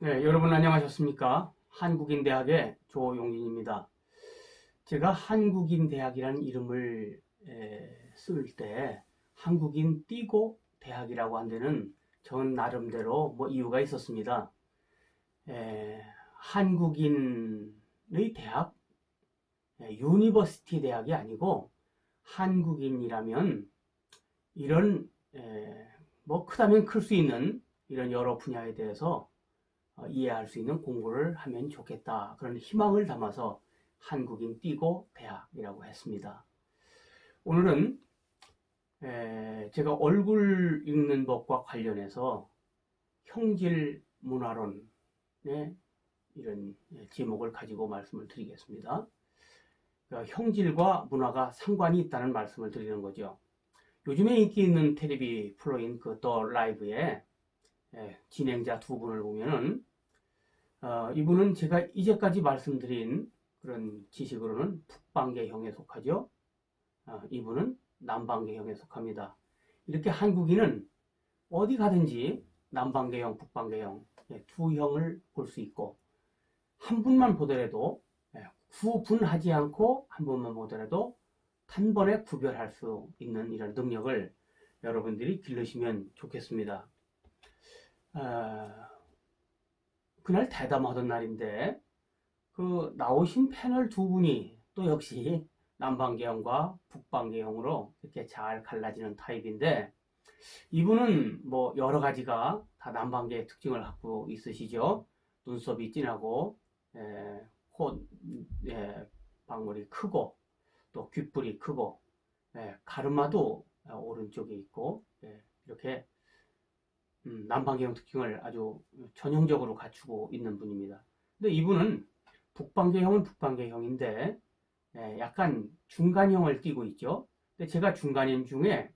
네, 여러분 안녕하셨습니까? 한국인대학의 조용진입니다. 제가 한국인대학이라는 이름을 쓸 때 한국인 띄고 대학이라고 한 데는 전 나름대로 이유가 있었습니다. 한국인의 대학, 유니버시티 대학이 아니고 한국인이라면 이런 크다면 클 수 있는 이런 여러 분야에 대해서 이해할 수 있는 공부를 하면 좋겠다. 그런 희망을 담아서 한국인 띄고 대학이라고 했습니다. 오늘은 제가 얼굴 읽는 법과 관련해서 형질 문화론의 이런 제목을 가지고 말씀을 드리겠습니다. 그러니까 형질과 문화가 상관이 있다는 말씀을 드리는 거죠. 요즘에 인기 있는 텔레비 프로인 더 라이브의 진행자 두 분을 보면은 이분은 제가 이제까지 말씀드린 그런 지식으로는 북방계형에 속하죠. 이분은 남방계형에 속합니다. 이렇게 한국인은 어디 가든지 남방계형, 북방계형 두 형을 볼 수 있고 한 분만 보더라도 구분하지 않고 한 분만 보더라도 단번에 구별할 수 있는 이런 능력을 여러분들이 기르시면 좋겠습니다. 그날 대담하던 날인데 그 나오신 패널 두 분이 또 역시 남방계형과 북방계형으로 이렇게 잘 갈라지는 타입인데 이분은 여러 가지가 다 남방계의 특징을 갖고 있으시죠. 눈썹이 진하고 코 방울이 크고 또 귓불이 크고 가르마도 오른쪽에 있고 이렇게 남방계형 특징을 아주 전형적으로 갖추고 있는 분입니다. 근데 이분은 북방계형은 북방계형인데 약간 중간형을 띠고 있죠. 근데 제가 중간형 중에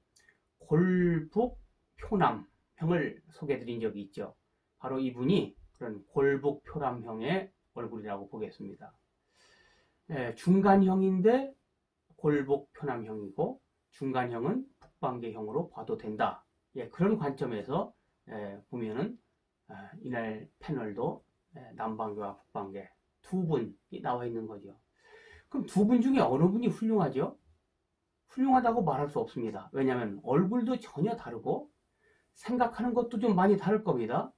골북 표남형을 소개해 드린 적이 있죠. 바로 이분이 그런 골북 표남형의 얼굴이라고 보겠습니다. 중간형인데 골북 표남형이고 중간형은 북방계형으로 봐도 된다. 그런 관점에서 보면은 이날 패널도 남방계와 북방계 두 분이 나와 있는 거죠. 그럼 두 분 중에 어느 분이 훌륭하죠? 훌륭하다고 말할 수 없습니다. 왜냐하면 얼굴도 전혀 다르고 생각하는 것도 좀 많이 다를 겁니다.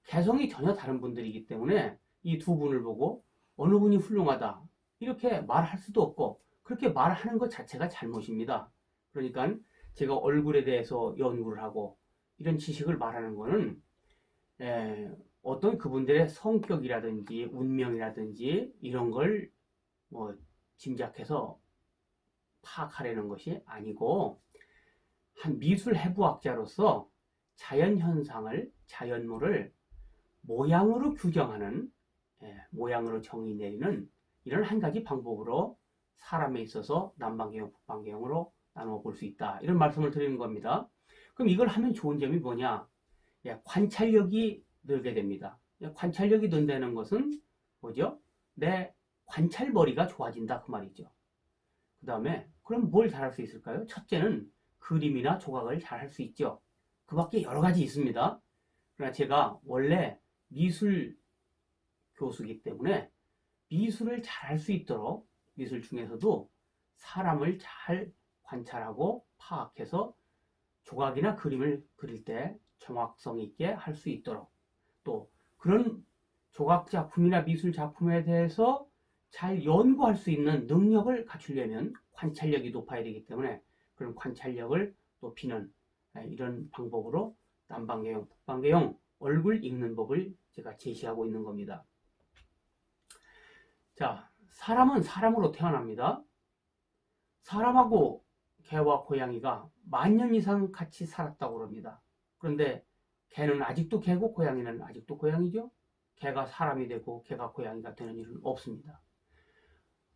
개성이 전혀 다른 분들이기 때문에 이 두 분을 보고 어느 분이 훌륭하다 이렇게 말할 수도 없고 그렇게 말하는 것 자체가 잘못입니다. 그러니까 제가 얼굴에 대해서 연구를 하고 이런 지식을 말하는 거는 어떤 그분들의 성격이라든지 운명이라든지 이런 걸 짐작해서 파악하려는 것이 아니고 한 미술 해부학자로서 자연현상을 자연물을 모양으로 규정하는 모양으로 정의 내리는 이런 한 가지 방법으로 사람에 있어서 남방계형, 북방계형으로 나누어 볼 수 있다. 이런 말씀을 드리는 겁니다. 그럼 이걸 하면 좋은 점이 뭐냐? 관찰력이 늘게 됩니다. 관찰력이 는다는 것은 뭐죠? 내 관찰머리가 좋아진다 그 말이죠. 그 다음에 그럼 뭘 잘할 수 있을까요? 첫째는 그림이나 조각을 잘할 수 있죠. 그 밖에 여러 가지 있습니다. 그러나 제가 원래 미술 교수이기 때문에 미술을 잘할 수 있도록 미술 중에서도 사람을 잘 관찰하고 파악해서 조각이나 그림을 그릴 때 정확성 있게 할 수 있도록 또 그런 조각 작품이나 미술 작품에 대해서 잘 연구할 수 있는 능력을 갖추려면 관찰력이 높아야 되기 때문에 그런 관찰력을 높이는 이런 방법으로 남방계형, 북방계형 얼굴 읽는 법을 제가 제시하고 있는 겁니다. 자, 사람은 사람으로 태어납니다. 사람하고 개와 고양이가 10,000년 이상 같이 살았다고 그럽니다. 그런데 개는 아직도 개고 고양이는 아직도 고양이죠. 개가 사람이 되고 개가 고양이가 되는 일은 없습니다.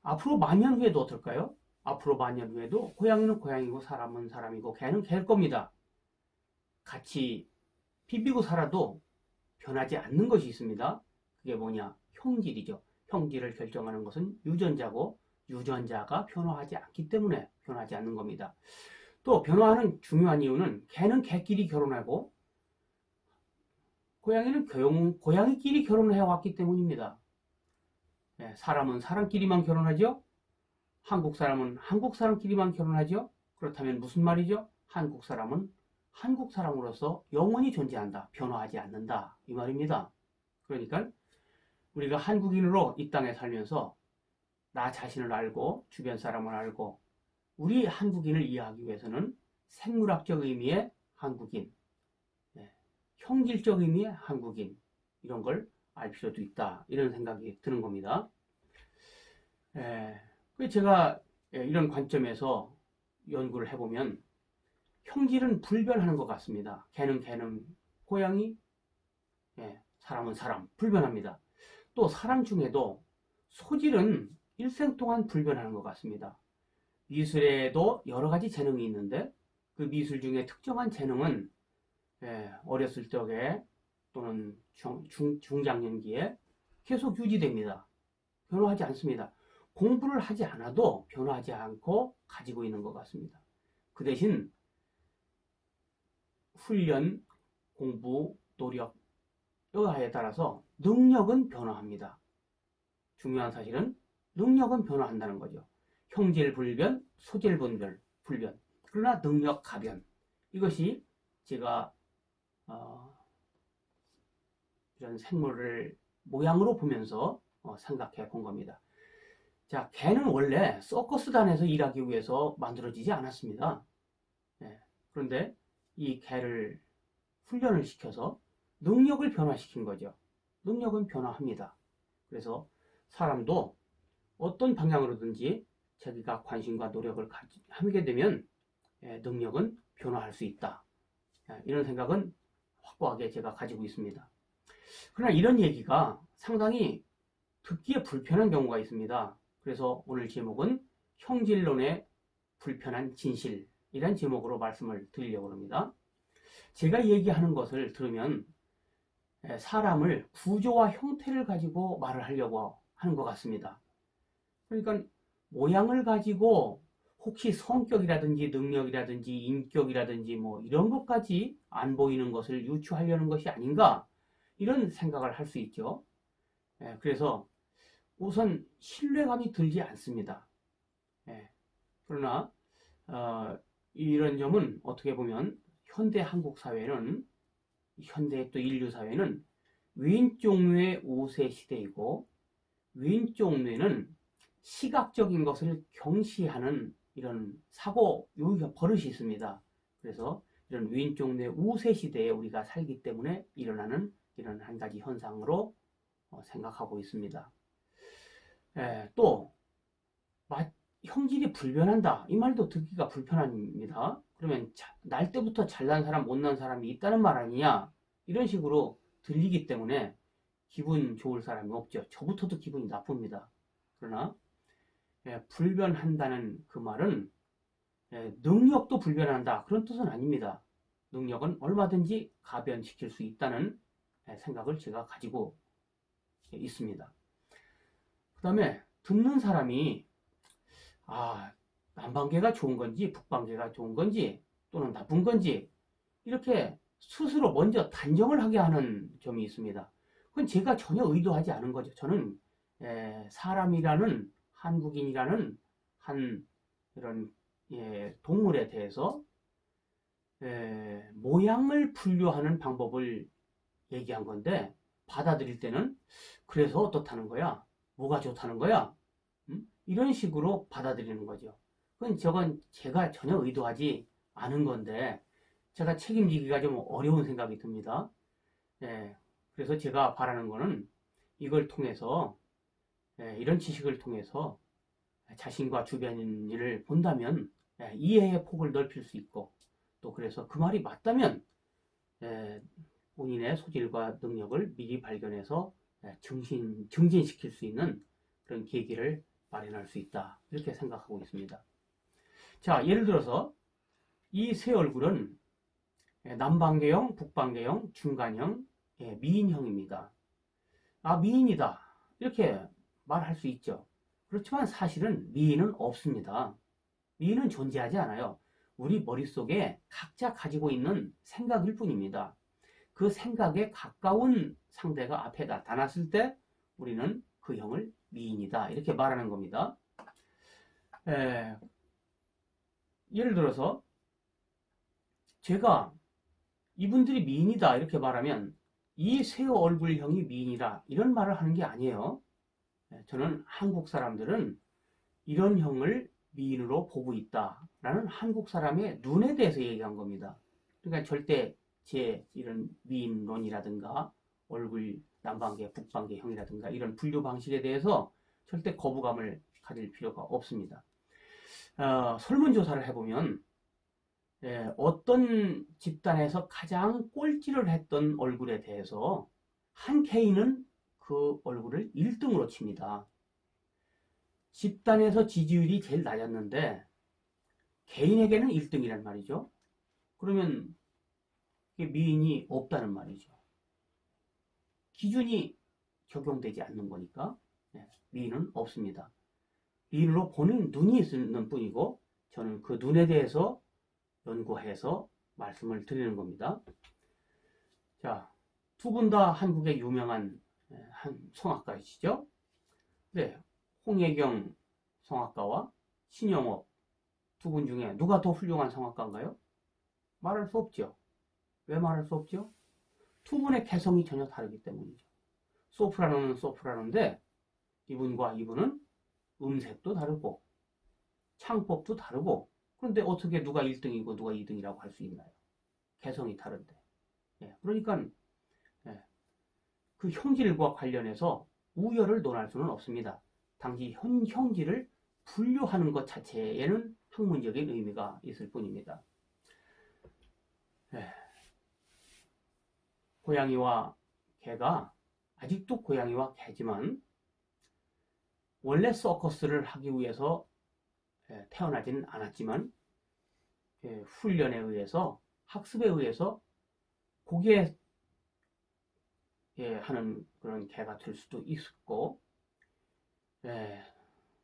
앞으로 10,000년 후에도 어떨까요? 앞으로 10,000년 후에도 고양이는 고양이고 사람은 사람이고 개는 개일 겁니다. 같이 비비고 살아도 변하지 않는 것이 있습니다. 그게 뭐냐? 형질이죠. 형질을 결정하는 것은 유전자고 유전자가 변화하지 않기 때문에 변하지 않는 겁니다. 또 변화하는 중요한 이유는 개는 개끼리 결혼하고 고양이는 고양이끼리 결혼을 해왔기 때문입니다. 사람은 사람끼리만 결혼하죠. 한국 사람은 한국 사람끼리만 결혼하죠. 그렇다면 무슨 말이죠? 한국 사람은 한국 사람으로서 영원히 존재한다. 변화하지 않는다. 이 말입니다. 그러니까 우리가 한국인으로 이 땅에 살면서 나 자신을 알고 주변 사람을 알고 우리 한국인을 이해하기 위해서는 생물학적 의미의 한국인, 형질적 의미의 한국인 이런 걸 알 필요도 있다. 이런 생각이 드는 겁니다. 제가 이런 관점에서 연구를 해보면 형질은 불변하는 것 같습니다. 개는 고양이, 사람은 사람, 불변합니다. 또 사람 중에도 소질은 일생 동안 불변하는 것 같습니다. 미술에도 여러 가지 재능이 있는데 그 미술 중에 특정한 재능은 어렸을 적에 또는 중장년기에 계속 유지됩니다. 변화하지 않습니다. 공부를 하지 않아도 변화하지 않고 가지고 있는 것 같습니다. 그 대신 훈련, 공부, 노력, 여하에 따라서 능력은 변화합니다. 중요한 사실은 능력은 변화한다는 거죠. 형질 불변, 소질 불변. 그러나 능력 가변. 이것이 제가 이런 생물을 모양으로 보면서 생각해 본 겁니다. 자, 개는 원래 서커스단에서 일하기 위해서 만들어지지 않았습니다. 그런데 이 개를 훈련을 시켜서 능력을 변화시킨 거죠. 능력은 변화합니다. 그래서 사람도 어떤 방향으로든지 자기가 관심과 노력을 하게 되면 능력은 변화할 수 있다. 이런 생각은 확고하게 제가 가지고 있습니다. 그러나 이런 얘기가 상당히 듣기에 불편한 경우가 있습니다. 그래서 오늘 제목은 형질론의 불편한 진실이란 제목으로 말씀을 드리려고 합니다. 제가 얘기하는 것을 들으면 사람을 구조와 형태를 가지고 말을 하려고 하는 것 같습니다. 그러니까 모양을 가지고 혹시 성격이라든지 능력이라든지 인격이라든지 뭐 이런 것까지 안 보이는 것을 유추하려는 것이 아닌가 이런 생각을 할 수 있죠. 그래서 우선 신뢰감이 들지 않습니다. 그러나 이런 점은 어떻게 보면 현대 한국 사회는 현대 또 인류 사회는 왼쪽뇌 우세 시대이고 왼쪽뇌는 시각적인 것을 경시하는 이런 사고 요기가 버릇이 있습니다. 그래서 이런 왼쪽뇌 우세 시대에 우리가 살기 때문에 일어나는 이런 한 가지 현상으로 생각하고 있습니다. 또 형질이 불변한다 이 말도 듣기가 불편합니다. 그러면 날 때부터 잘난 사람 못난 사람이 있다는 말 아니냐 이런 식으로 들리기 때문에 기분 좋을 사람이 없죠. 저부터도 기분이 나쁩니다. 그러나 불변한다는 그 말은 능력도 불변한다 그런 뜻은 아닙니다. 능력은 얼마든지 가변시킬 수 있다는 생각을 제가 가지고 있습니다. 그 다음에 듣는 사람이 남방계가 좋은 건지 북방계가 좋은 건지 또는 나쁜 건지 이렇게 스스로 먼저 단정을 하게 하는 점이 있습니다. 그건 제가 전혀 의도하지 않은 거죠. 저는 사람이라는 한국인이라는 한 이런 동물에 대해서 모양을 분류하는 방법을 얘기한 건데 받아들일 때는 그래서 어떻다는 거야? 뭐가 좋다는 거야? 이런 식으로 받아들이는 거죠. 저건 제가 전혀 의도하지 않은 건데 제가 책임지기가 좀 어려운 생각이 듭니다. 그래서 제가 바라는 거는 이걸 통해서 이런 지식을 통해서 자신과 주변인을 본다면 이해의 폭을 넓힐 수 있고 또 그래서 그 말이 맞다면 본인의 소질과 능력을 미리 발견해서 증진시킬 수 있는 그런 계기를 마련할 수 있다 이렇게 생각하고 있습니다. 자, 예를 들어서 이 세 얼굴은 남방계형, 북방계형, 중간형, 미인형입니다. 미인이다 이렇게 말할 수 있죠. 그렇지만 사실은 미인은 없습니다. 미인은 존재하지 않아요. 우리 머릿속에 각자 가지고 있는 생각일 뿐입니다. 그 생각에 가까운 상대가 앞에 나타났을 때 우리는 그 형을 미인이다 이렇게 말하는 겁니다. 예를 들어서 제가 이분들이 미인이다 이렇게 말하면 이 세 얼굴형이 미인이라 이런 말을 하는 게 아니에요. 저는 한국 사람들은 이런 형을 미인으로 보고 있다라는 한국 사람의 눈에 대해서 얘기한 겁니다. 그러니까 절대 제 이런 미인론이라든가 얼굴 남방계, 북방계 형이라든가 이런 분류 방식에 대해서 절대 거부감을 가질 필요가 없습니다. 설문조사를 해보면 어떤 집단에서 가장 꼴찌를 했던 얼굴에 대해서 한 개인은 그 얼굴을 1등으로 칩니다. 집단에서 지지율이 제일 낮았는데 개인에게는 1등이란 말이죠. 그러면 미인이 없다는 말이죠. 기준이 적용되지 않는 거니까 미인은 없습니다. 미인으로 보는 눈이 있는 뿐이고 저는 그 눈에 대해서 연구해서 말씀을 드리는 겁니다. 자, 두 분 다 한국의 유명한 한 성악가이시죠? 네, 홍혜경 성악가와 신영옥 두 분 중에 누가 더 훌륭한 성악가인가요? 말할 수 없죠. 왜 말할 수 없죠? 두 분의 개성이 전혀 다르기 때문이죠. 소프라노는 소프라노인데 이분과 이분은 음색도 다르고 창법도 다르고 그런데 어떻게 누가 1등이고 누가 2등이라고 할 수 있나요? 개성이 다른데. 그러니까 그 형질과 관련해서 우열을 논할 수는 없습니다. 당시 형질을 분류하는 것 자체에는 학문적인 의미가 있을 뿐입니다. 고양이와 개가 아직도 고양이와 개지만 원래 서커스를 하기 위해서 태어나지는 않았지만 훈련에 의해서 학습에 의해서 고개 하는 그런 개가 될 수도 있고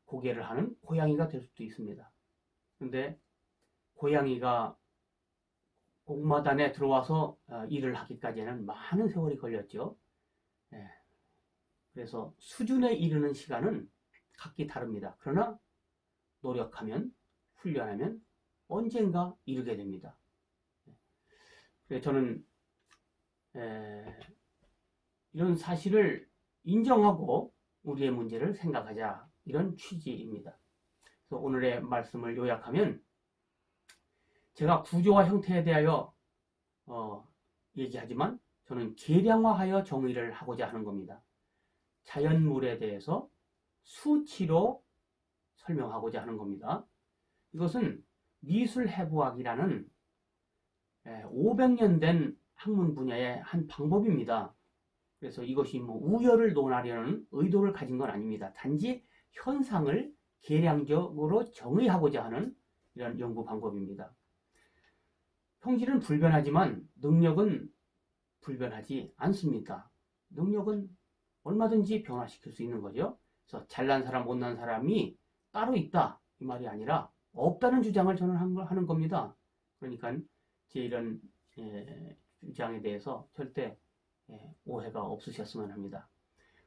고개를 하는 고양이가 될 수도 있습니다. 근데 고양이가 공마단에 들어와서 일을 하기까지는 많은 세월이 걸렸죠. 그래서 수준에 이르는 시간은 각기 다릅니다. 그러나 노력하면 훈련하면 언젠가 이르게 됩니다. 그래서 저는 이런 사실을 인정하고 우리의 문제를 생각하자 이런 취지입니다. 그래서 오늘의 말씀을 요약하면 제가 구조와 형태에 대하여 얘기하지만 저는 계량화하여 정의를 하고자 하는 겁니다. 자연물에 대해서 수치로 설명하고자 하는 겁니다. 이것은 미술해부학이라는 500년 된 학문 분야의 한 방법입니다. 그래서 이것이 우열을 논하려는 의도를 가진 건 아닙니다. 단지 현상을 계량적으로 정의하고자 하는 이런 연구 방법입니다. 형질은 불변하지만 능력은 불변하지 않습니다. 능력은 얼마든지 변화시킬 수 있는 거죠. 그래서 잘난 사람, 못난 사람이 따로 있다 이 말이 아니라 없다는 주장을 저는 하는 겁니다. 그러니까 제 이런 주장에 대해서 절대 오해가 없으셨으면 합니다.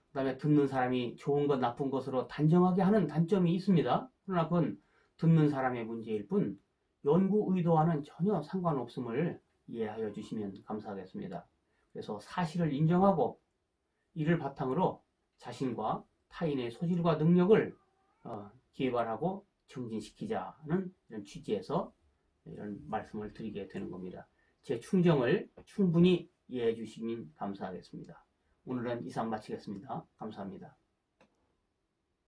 그 다음에 듣는 사람이 좋은 것 나쁜 것으로 단정하게 하는 단점이 있습니다. 그러나 그건 듣는 사람의 문제일 뿐 연구 의도와는 전혀 상관없음을 이해하여 주시면 감사하겠습니다. 그래서 사실을 인정하고 이를 바탕으로 자신과 타인의 소질과 능력을 개발하고 증진시키자는 이런 취지에서 이런 말씀을 드리게 되는 겁니다. 제 충정을 충분히 이해해 주시면 감사하겠습니다. 오늘은 이상 마치겠습니다. 감사합니다.